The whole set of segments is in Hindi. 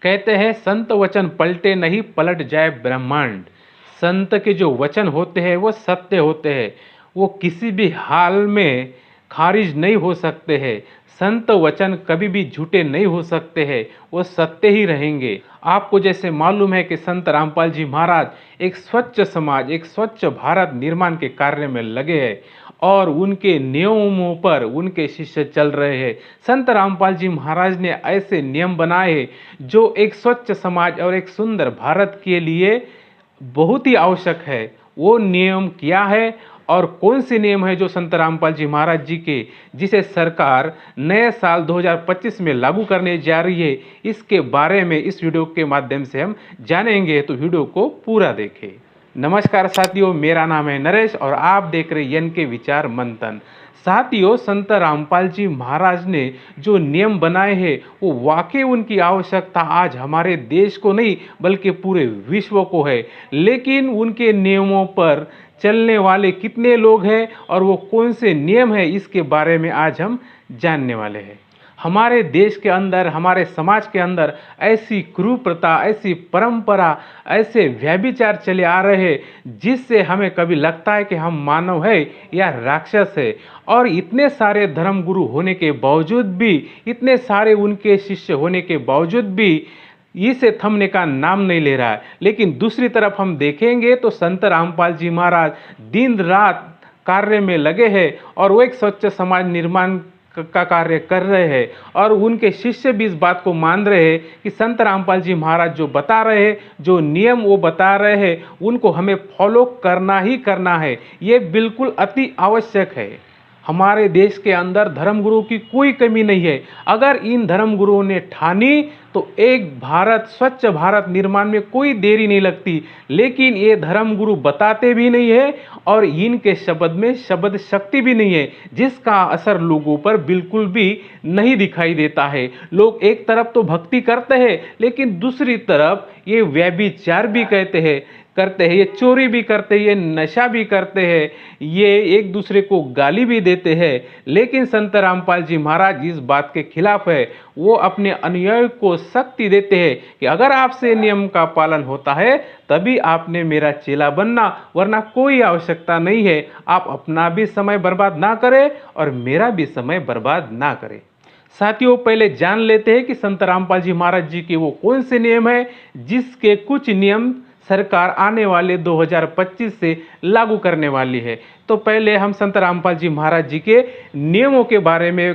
कहते हैं संत वचन पलटे नहीं पलट जाए ब्रह्मांड। संत के जो वचन होते हैं वो सत्य होते हैं, वो किसी भी हाल में खारिज नहीं हो सकते हैं। संत वचन कभी भी झूठे नहीं हो सकते हैं, वो सत्य ही रहेंगे। आपको जैसे मालूम है कि संत रामपाल जी महाराज एक स्वच्छ समाज, एक स्वच्छ भारत निर्माण के कार्य में लगे हैं और उनके नियमों पर उनके शिष्य चल रहे हैं। संत रामपाल जी महाराज ने ऐसे नियम बनाए हैं जो एक स्वच्छ समाज और एक सुंदर भारत के लिए बहुत ही आवश्यक है। वो नियम क्या है और कौन से नियम है जो संत रामपाल जी महाराज जी के, जिसे सरकार नए साल 2025 में लागू करने जा रही है, इसके बारे में इस वीडियो के माध्यम से हम जानेंगे। तो वीडियो को पूरा देखें। नमस्कार साथियों, मेरा नाम है नरेश और आप देख रहे हैं यन के विचार मंथन। साथियों, संत रामपाल जी महाराज ने जो नियम बनाए हैं वो वाकई उनकी आवश्यकता आज हमारे देश को नहीं बल्कि पूरे विश्व को है। लेकिन उनके नियमों पर चलने वाले कितने लोग हैं और वो कौन से नियम है, इसके बारे में आज हम जानने वाले हैं। हमारे देश के अंदर, हमारे समाज के अंदर ऐसी कुप्रथा, ऐसी परंपरा, ऐसे व्यभिचार चले आ रहे हैं जिससे हमें कभी लगता है कि हम मानव है या राक्षस है। और इतने सारे धर्मगुरु होने के बावजूद भी, इतने सारे उनके शिष्य होने के बावजूद भी इसे थमने का नाम नहीं ले रहा है। लेकिन दूसरी तरफ हम देखेंगे तो संत रामपाल जी महाराज दिन रात कार्य में लगे हैं और वो एक स्वच्छ समाज निर्माण का कार्य कर रहे हैं और उनके शिष्य भी इस बात को मान रहे हैं कि संत रामपाल जी महाराज जो बता रहे हैं, जो नियम वो बता रहे हैं, उनको हमें फॉलो करना ही करना है। ये बिल्कुल अति आवश्यक है। हमारे देश के अंदर धर्मगुरु की कोई कमी नहीं है। अगर इन धर्मगुरुओं ने ठानी तो एक भारत, स्वच्छ भारत निर्माण में कोई देरी नहीं लगती। लेकिन ये धर्मगुरु बताते भी नहीं है और इनके शब्द में शब्द शक्ति भी नहीं है, जिसका असर लोगों पर बिल्कुल भी नहीं दिखाई देता है। लोग एक तरफ तो भक्ति करते हैं लेकिन दूसरी तरफ ये व्यभिचार भी करते हैं, ये चोरी भी करते हैं, ये नशा भी करते हैं, ये एक दूसरे को गाली भी देते हैं। लेकिन संत रामपाल जी महाराज इस बात के खिलाफ है। वो अपने अनुयायियों को शक्ति देते हैं कि अगर आपसे नियम का पालन होता है तभी आपने मेरा चेला बनना, वरना कोई आवश्यकता नहीं है। आप अपना भी समय बर्बाद ना करें और मेरा भी समय बर्बाद ना करें। साथियों, पहले जान लेते हैं कि संत रामपाल जी महाराज जी के वो कौन से नियम है जिसके कुछ नियम सरकार आने वाले 2025 से लागू करने वाली है। तो पहले हम संत रामपाल जी महाराज जी के नियमों के बारे में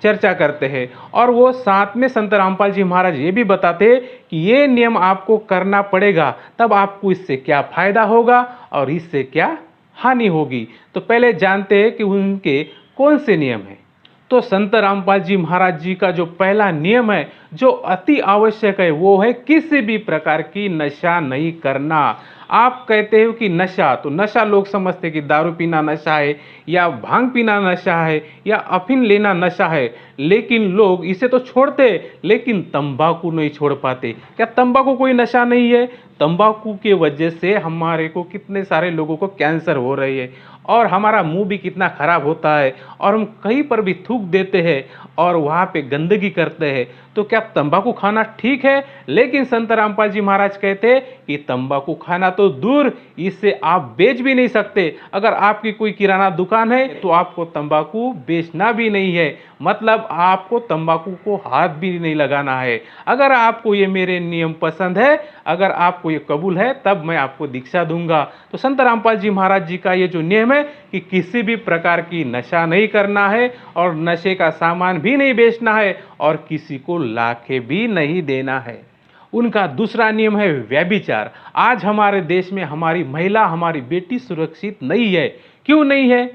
चर्चा करते हैं और वो साथ में संत रामपाल जी महाराज ये भी बताते हैं कि ये नियम आपको करना पड़ेगा, तब आपको इससे क्या फायदा होगा और इससे क्या हानि होगी। तो पहले जानते हैं कि उनके कौन से नियम हैं। तो संत रामपाल जी महाराज जी का जो पहला नियम है जो अति आवश्यक है वो है किसी भी प्रकार की नशा नहीं करना। आप कहते हो कि नशा, तो नशा लोग समझते हैं कि दारू पीना नशा है या भांग पीना नशा है या अफीम लेना नशा है। लेकिन लोग इसे तो छोड़ते लेकिन तंबाकू नहीं छोड़ पाते। क्या तंबाकू कोई नशा नहीं है? तंबाकू के वजह से हमारे को कितने सारे लोगों को कैंसर हो रही है और हमारा मुंह भी कितना खराब होता है और हम कहीं पर भी थूक देते हैं और वहाँ पे गंदगी करते हैं। तो क्या तंबाकू खाना ठीक है? लेकिन संत रामपाल जी महाराज कहते हैं कि तंबाकू खाना तो दूर, इससे आप बेच भी नहीं सकते। अगर आपकी कोई किराना दुकान है तो आपको तंबाकू बेचना भी नहीं है, मतलब आपको तंबाकू को हाथ भी नहीं लगाना है। अगर आपको ये मेरे नियम पसंद है, अगर आपको ये कबूल है, तब मैं आपको दीक्षा दूंगा। तो संत रामपाल जी महाराज जी का ये जो नियम है कि किसी भी प्रकार की नशा नहीं करना है और नशे का सामान भी नहीं बेचना है और किसी को लाके भी नहीं देना है। उनका दूसरा नियम है व्यभिचार। आज हमारे देश में हमारी महिला, हमारी बेटी सुरक्षित नहीं है। क्यों नहीं है?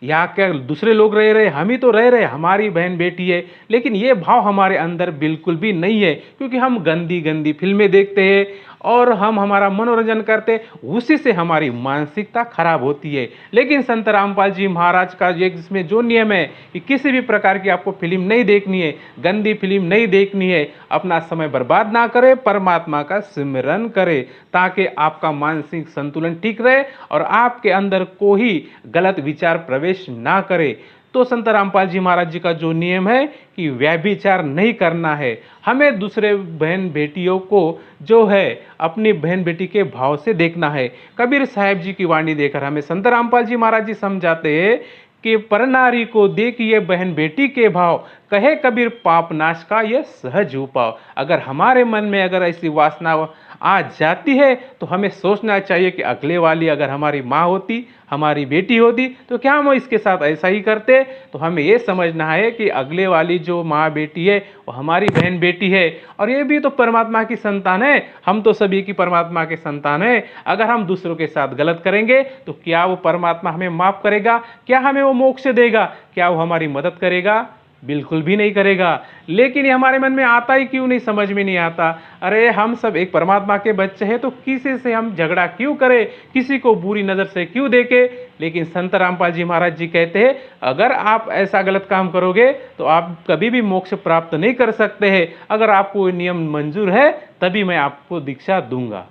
यहाँ क्या दूसरे लोग रह रहे, हम ही तो रह रहे, हमारी बहन बेटी है। लेकिन ये भाव हमारे अंदर बिल्कुल भी नहीं है, क्योंकि हम गंदी गंदी फिल्में देखते हैं और हम हमारा मनोरंजन करते हैं, उसी से हमारी मानसिकता खराब होती है। लेकिन संत रामपाल जी महाराज का इसमें जो नियम है कि किसी भी प्रकार की आपको फिल्म नहीं देखनी है, गंदी फिल्म नहीं देखनी है, अपना समय बर्बाद ना करें, परमात्मा का सिमरन करें, ताकि आपका मानसिक संतुलन ठीक रहे और आपके अंदर कोई गलत विचार प्रवेश ना करे। तो संत रामपाल जी महाराज जी का जो नियम है कि व्यभिचार नहीं करना है, हमें दूसरे बहन बेटियों को जो है अपनी बहन बेटी के भाव से देखना है। कबीर साहब जी की वाणी देकर हमें संत रामपाल जी महाराज जी समझाते हैं कि परनारी को देखिए बहन बेटी के भाव, कहे कबीर पाप नाश का यह सहज उपाय। अगर हमारे मन में अगर ऐसी वासना आ जाती है तो हमें सोचना चाहिए कि अगले वाली अगर हमारी माँ होती, हमारी बेटी होती, तो क्या हम इसके साथ ऐसा ही करते। तो हमें ये समझना है कि अगले वाली जो माँ बेटी है वो हमारी बहन बेटी है, और ये भी तो परमात्मा की संतान है, हम तो सभी की परमात्मा के संतान है। अगर हम दूसरों के साथ गलत करेंगे तो क्या वो परमात्मा हमें माफ करेगा? क्या हमें वो मोक्ष देगा? क्या वो हमारी मदद करेगा? बिल्कुल भी नहीं करेगा। लेकिन ये हमारे मन में आता ही क्यों नहीं, समझ में नहीं आता। अरे हम सब एक परमात्मा के बच्चे हैं, तो किसी से हम झगड़ा क्यों करें, किसी को बुरी नज़र से क्यों देखें। लेकिन संत रामपाल जी महाराज जी कहते हैं अगर आप ऐसा गलत काम करोगे तो आप कभी भी मोक्ष प्राप्त नहीं कर सकते हैं। अगर आपको ये नियम मंजूर है तभी मैं आपको दीक्षा दूंगा।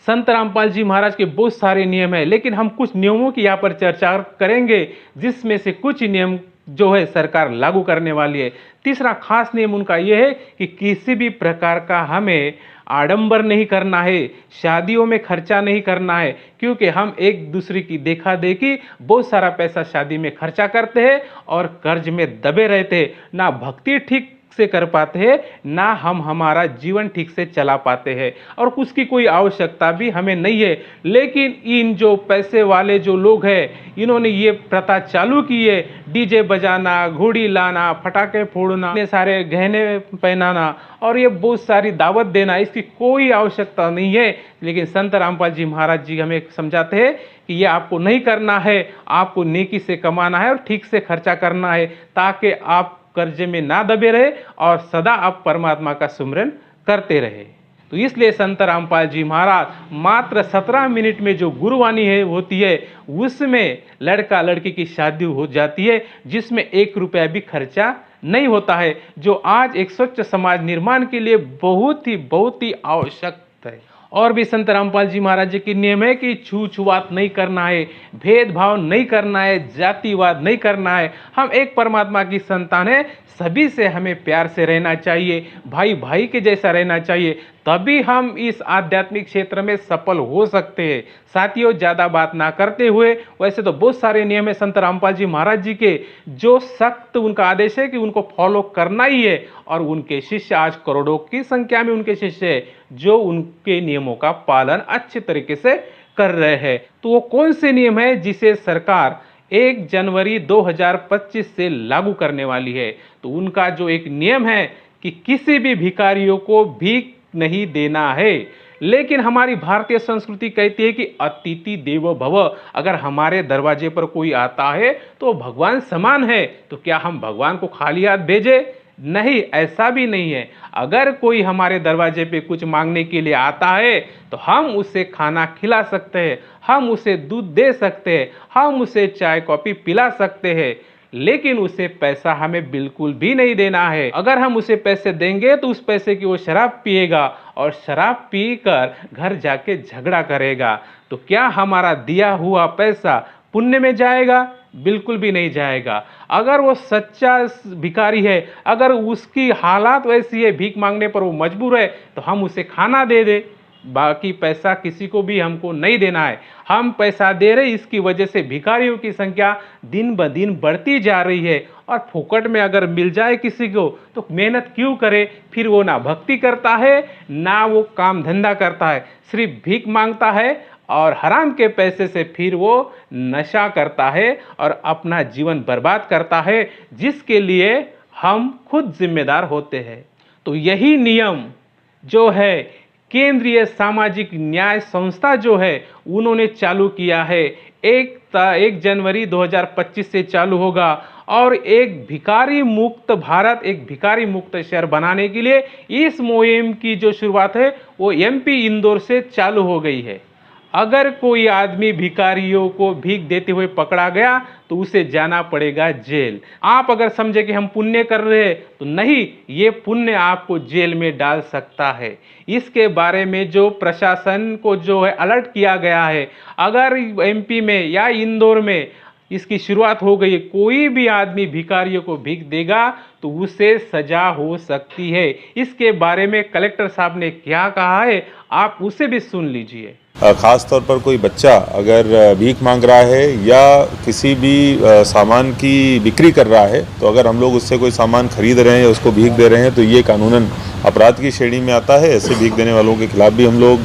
संत रामपाल जी महाराज के बहुत सारे नियम हैं, लेकिन हम कुछ नियमों की यहाँ पर चर्चा करेंगे, जिसमें से कुछ नियम जो है सरकार लागू करने वाली है। तीसरा खास नियम उनका यह है कि किसी भी प्रकार का हमें आडंबर नहीं करना है, शादियों में खर्चा नहीं करना है, क्योंकि हम एक दूसरे की देखा देखी बहुत सारा पैसा शादी में खर्चा करते हैं और कर्ज में दबे रहते हैं, ना भक्ति ठीक से कर पाते हैं, ना हम हमारा जीवन ठीक से चला पाते हैं, और उसकी कोई आवश्यकता भी हमें नहीं है। लेकिन इन जो पैसे वाले जो लोग हैं, इन्होंने ये प्रथा चालू की है, डीजे बजाना, घोड़ी लाना, फटाके फोड़ना, इतने सारे गहने पहनाना और ये बहुत सारी दावत देना, इसकी कोई आवश्यकता नहीं है। लेकिन संत रामपाल जी महाराज जी हमें समझाते हैं कि ये आपको नहीं करना है, आपको नेकी से कमाना है और ठीक से खर्चा करना है, ताकि आप कर्जे में ना दबे रहे और सदा आप परमात्मा का सुमिरन करते रहे। तो इसलिए संत रामपाल जी महाराज मात्र 17 मिनट में जो गुरुवाणी है होती है, उसमें लड़का लड़की की शादी हो जाती है, जिसमें 1 रुपया भी खर्चा नहीं होता है, जो आज एक स्वच्छ समाज निर्माण के लिए बहुत ही आवश्यक है। और भी संत रामपाल जी महाराज जी की नियम है कि छूछुआत नहीं करना है, भेदभाव नहीं करना है, जातिवाद नहीं करना है। हम एक परमात्मा की संतान है, सभी से हमें प्यार से रहना चाहिए, भाई भाई के जैसा रहना चाहिए, तभी हम इस आध्यात्मिक क्षेत्र में सफल हो सकते हैं। साथियों, ज़्यादा बात ना करते हुए, वैसे तो बहुत सारे नियम है संत रामपाल जी महाराज जी के, जो सख्त उनका आदेश है कि उनको फॉलो करना ही है, और उनके शिष्य आज करोड़ों की संख्या में उनके शिष्य है जो उनके नियमों का पालन अच्छे तरीके से कर रहे हैं। तो वो कौन से नियम है जिसे सरकार 1 जनवरी 2025 से लागू करने वाली है? तो उनका जो एक नियम है कि किसी भी भिखारियों को भीख नहीं देना है। लेकिन हमारी भारतीय संस्कृति कहती है कि अतिथि देवो भव, अगर हमारे दरवाजे पर कोई आता है तो भगवान समान है, तो क्या हम भगवान को खाली हाथ भेजे? नहीं, ऐसा भी नहीं है। अगर कोई हमारे दरवाजे पे कुछ मांगने के लिए आता है तो हम उसे खाना खिला सकते हैं, हम उसे दूध दे सकते हैं, हम उसे चाय कॉफी पिला सकते हैं, लेकिन उसे पैसा हमें बिल्कुल भी नहीं देना है। अगर हम उसे पैसे देंगे तो उस पैसे की वो शराब पिएगा और शराब पीकर घर जाके झगड़ा करेगा। तो क्या हमारा दिया हुआ पैसा पुण्य में जाएगा? बिल्कुल भी नहीं जाएगा। अगर वो सच्चा भिखारी है, अगर उसकी हालात वैसी है, भीख मांगने पर वो मजबूर है, तो हम उसे खाना दे दे, बाकी पैसा किसी को भी हमको नहीं देना है। हम पैसा दे रहे, इसकी वजह से भिखारियों की संख्या दिन ब दिन बढ़ती जा रही है, और फोकट में अगर मिल जाए किसी को तो मेहनत क्यों करे? फिर वो ना भक्ति करता है, ना वो काम धंधा करता है, सिर्फ भीख मांगता है और हराम के पैसे से फिर वो नशा करता है और अपना जीवन बर्बाद करता है, जिसके लिए हम खुद जिम्मेदार होते हैं। तो यही नियम जो है केंद्रीय सामाजिक न्याय संस्था जो है उन्होंने चालू किया है, 1 जनवरी 2025 से चालू होगा, और एक भिखारी मुक्त भारत, एक भिखारी मुक्त शहर बनाने के लिए इस मुहिम की जो शुरुआत है वो MP इंदौर से चालू हो गई है। अगर कोई आदमी भिखारियों को भीख देते हुए पकड़ा गया तो उसे जाना पड़ेगा जेल। आप अगर समझे कि हम पुण्य कर रहे हैं, तो नहीं, ये पुण्य आपको जेल में डाल सकता है। इसके बारे में जो प्रशासन को जो है अलर्ट किया गया है, अगर MP में या इंदौर में इसकी शुरुआत हो गई है। कोई भी आदमी भिखारियों को भीख देगा तो उसे सजा हो सकती है। इसके बारे में कलेक्टर साहब ने क्या कहा है, आप उसे भी सुन लीजिए। ख़ास तौर पर कोई बच्चा अगर भीख मांग रहा है या किसी भी सामान की बिक्री कर रहा है, तो अगर हम लोग उससे कोई सामान खरीद रहे हैं या उसको भीख दे रहे हैं तो ये कानूनन अपराध की श्रेणी में आता है। ऐसे भीख देने वालों के खिलाफ भी हम लोग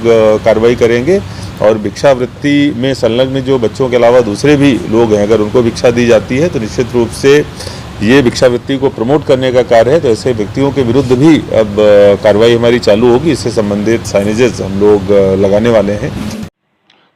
कार्रवाई करेंगे। और भिक्षावृत्ति में संलग्न जो बच्चों के अलावा दूसरे भी लोग हैं, अगर उनको भिक्षा दी जाती है तो निश्चित रूप से ये भिक्षावृत्ति को प्रमोट करने का कार्य है। तो ऐसे व्यक्तियों के विरुद्ध भी अब कार्रवाई हमारी चालू होगी। इससे संबंधित साइनेजेस हम लोग लगाने वाले हैं।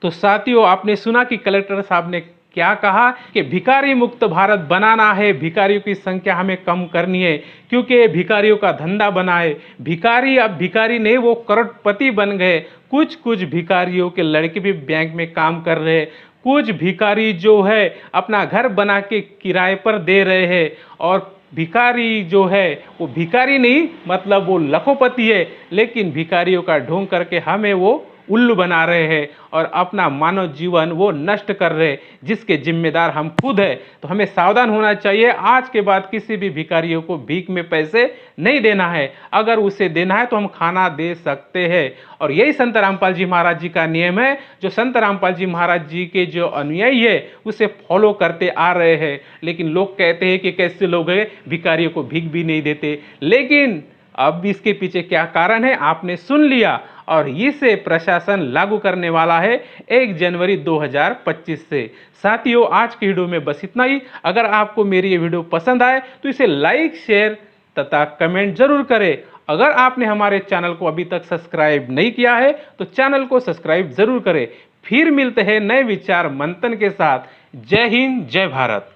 तो साथियों, आपने सुना कि कलेक्टर साहब ने क्या कहा कि भिखारी मुक्त भारत बनाना है, भिखारियों की संख्या हमें कम करनी है, क्योंकि भिखारियों का धंधा बना है। भिखारी अब भिखारी नहीं, वो करोड़पति बन गए। कुछ कुछ भिखारियों के लड़के भी बैंक में काम कर रहे हैं। कुछ भिखारी जो है अपना घर बना के किराए पर दे रहे हैं। और भिखारी जो है वो भिखारी नहीं, मतलब वो लखोपति है, लेकिन भिखारियों का ढोंग करके हमें वो उल्लू बना रहे हैं और अपना मानव जीवन वो नष्ट कर रहे हैं, जिसके जिम्मेदार हम खुद हैं। तो हमें सावधान होना चाहिए। आज के बाद किसी भी भिखारियों को भीख में पैसे नहीं देना है। अगर उसे देना है तो हम खाना दे सकते हैं। और यही संत रामपाल जी महाराज जी का नियम है, जो संत रामपाल जी महाराज जी के जो अनुयायी है उसे फॉलो करते आ रहे हैं। लेकिन लोग कहते हैं कि कैसे लोग हैं, भिखारियों को भीख भी नहीं देते। लेकिन अब इसके पीछे क्या कारण है आपने सुन लिया, और इसे प्रशासन लागू करने वाला है 1 जनवरी 2025 से। साथियों, आज की वीडियो में बस इतना ही। अगर आपको मेरी ये वीडियो पसंद आए तो इसे लाइक, शेयर तथा कमेंट जरूर करें। अगर आपने हमारे चैनल को अभी तक सब्सक्राइब नहीं किया है तो चैनल को सब्सक्राइब जरूर करें। फिर मिलते हैं नए विचार मंथन के साथ। जय हिंद, जय भारत।